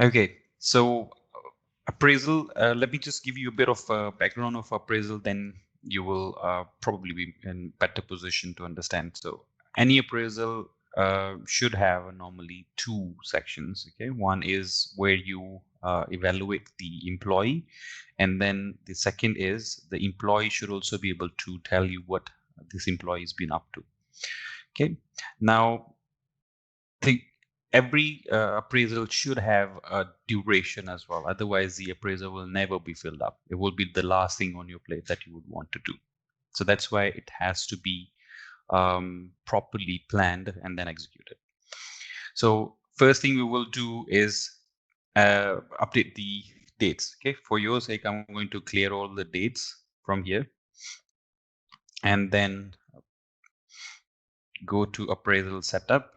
Okay, so appraisal, let me just give you a bit of background of appraisal, then you will probably be in better position to understand. So any appraisal should have normally two sections. Okay, one is where you evaluate the employee, and then the second is the employee should also be able to tell you what this employee has been up to. Okay, now the every appraisal should have a duration as well. Otherwise, the appraisal will never be filled up. It will be the last thing on your plate that you would want to do. So that's why it has to be properly planned and then executed. So first thing we will do is update the dates. Okay, for your sake, I'm going to clear all the dates from here and then go to appraisal setup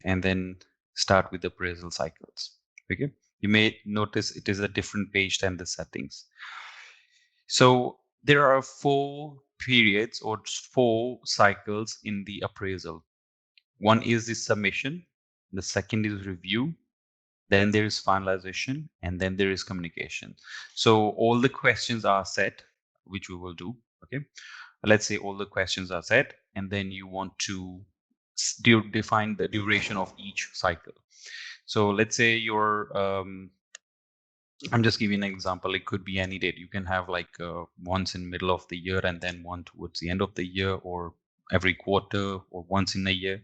and then start with appraisal cycles. Okay, you may notice it is a different page than the settings. So there are 4 periods or 4 cycles in the appraisal. One is the submission, the second is review, then there is finalization, and then there is communication. So all the questions are set, which we will do. Okay, let's say all the questions are set, and then you want to define the duration of each cycle. So let's say I'm just giving an example. It could be any date. You can have like once in middle of the year and then one towards the end of the year, or every quarter, or once in a year.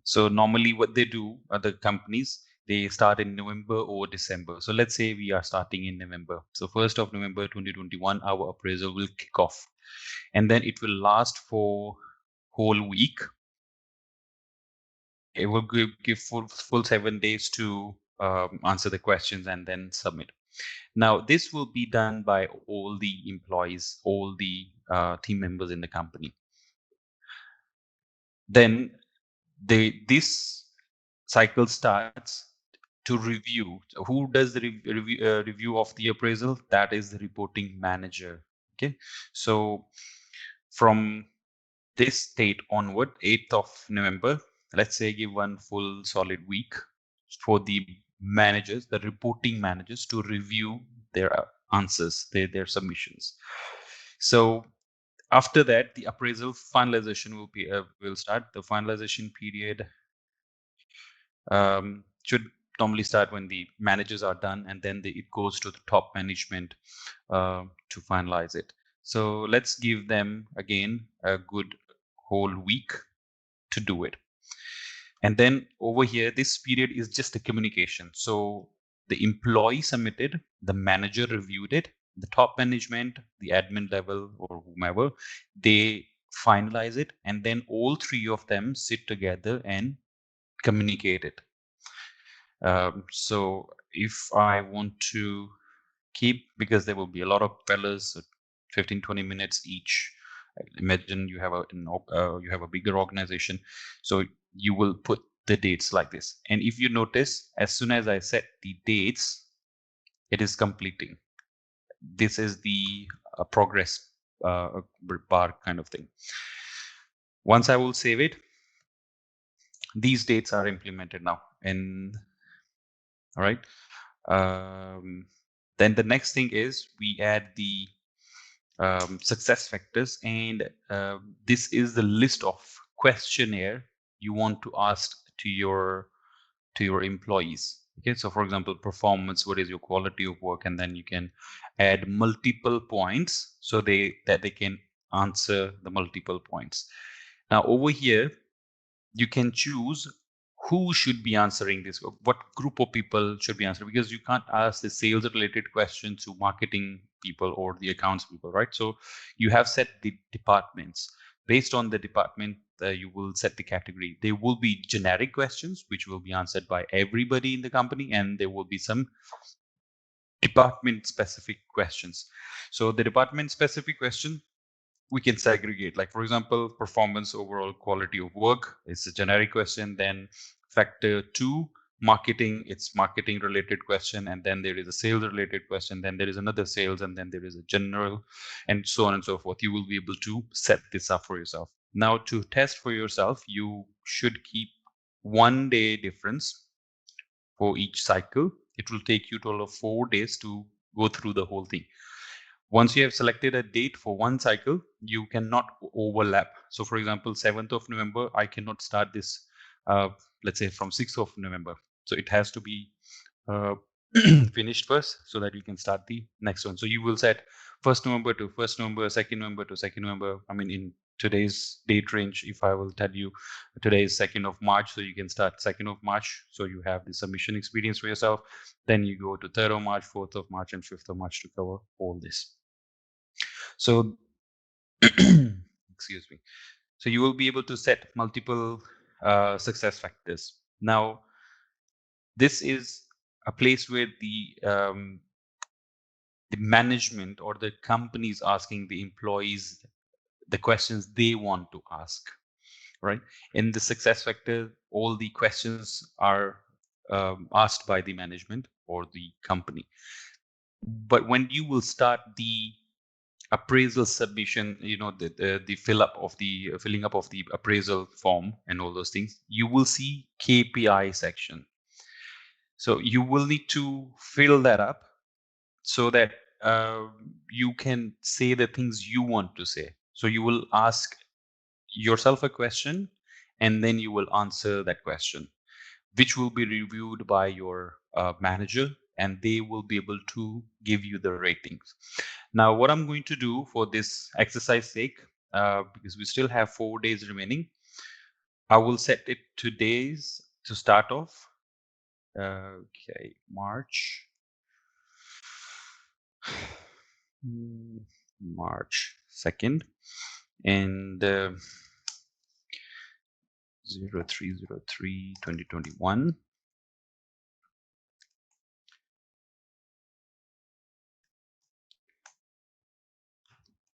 So normally what they do, other companies, they start in November or December. So let's say we are starting in November. So 1st of November 2021, our appraisal will kick off, and then it will last for whole week. It will give full 7 days to answer the questions and then submit. Now, this will be done by all the employees, all the team members in the company. Then this cycle starts to review. So who does the review of the appraisal? That is the reporting manager. Okay, so from this date onward, 8th of November, let's say give one full solid week for the managers, the reporting managers, to review their answers, their submissions. So after that, the appraisal finalization will start. The finalization period should normally start when the managers are done, and then it goes to the top management to finalize it. So let's give them again a good whole week to do it. And then over here, this period is just a communication. So the employee submitted, the manager reviewed it, the top management, the admin level, or whomever, they finalize it, and then all three of them sit together and communicate it. So if I want to keep, because there will be a lot of fellas, 15-20 minutes each. Imagine you have a bigger organization, so you will put the dates like this. And if you notice, as soon as I set the dates, it is completing. This is the progress bar kind of thing. Once I will save it, these dates are implemented now. And all right. Then the next thing is we add the success factors, and this is the list of questionnaire you want to ask to your employees. Okay, so for example, performance, what is your quality of work, and then you can add multiple points so they can answer the multiple points. Now over here you can choose who should be answering this, what group of people should be answering, because you can't ask the sales related questions to marketing people or the accounts people, right? So you have set the departments. Based on the department, you will set the category. There will be generic questions which will be answered by everybody in the company, and there will be some department specific questions. So the department specific question we can segregate, like for example, performance, overall quality of work, it's a generic question. Then factor 2, marketing, it's marketing related question. And then there is a sales related question, then there is another sales, and then there is a general, and so on and so forth. You will be able to set this up for yourself. Now to test for yourself, you should keep 1 day difference for each cycle. It will take you total of 4 days to go through the whole thing. Once you have selected a date for one cycle, you cannot overlap. So for example, 7th of November, I cannot start this, let's say from 6th of November. So it has to be uh, finished first so that you can start the next one. So you will set 1st November to 1st November, 2nd November to 2nd November. I mean, in today's date range, if I will tell you today is 2nd of March, so you can start 2nd of March. So you have the submission experience for yourself. Then you go to 3rd of March, 4th of March, and 5th of March to cover all this. So, excuse me. So you will be able to set multiple success factors. Now, this is a place where the management or the company is asking the employees the questions they want to ask, right? In the success factor, all the questions are asked by the management or the company. But when you will start the appraisal submission, you know, the filling up of the appraisal form and all those things, you will see KPI section. So you will need to fill that up so that you can say the things you want to say. So you will ask yourself a question and then you will answer that question, which will be reviewed by your manager, and they will be able to give you the ratings. Now, what I'm going to do for this exercise sake, because we still have 4 days remaining, I will set it to days to start off. Okay, March. March 2nd and 03/03/2021.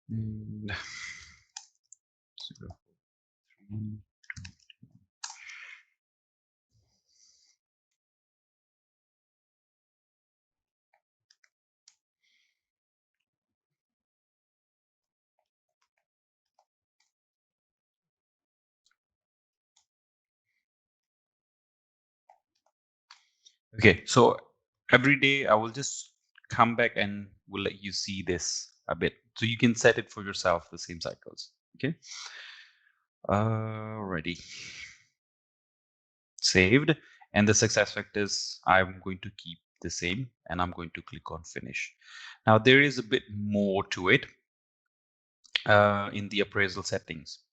And 03. Okay, so every day I will just come back and will let you see this a bit. So you can set it for yourself, the same cycles. Okay. Ready. Saved. And the success factors I'm going to keep the same and I'm going to click on finish. Now there is a bit more to it in the appraisal settings.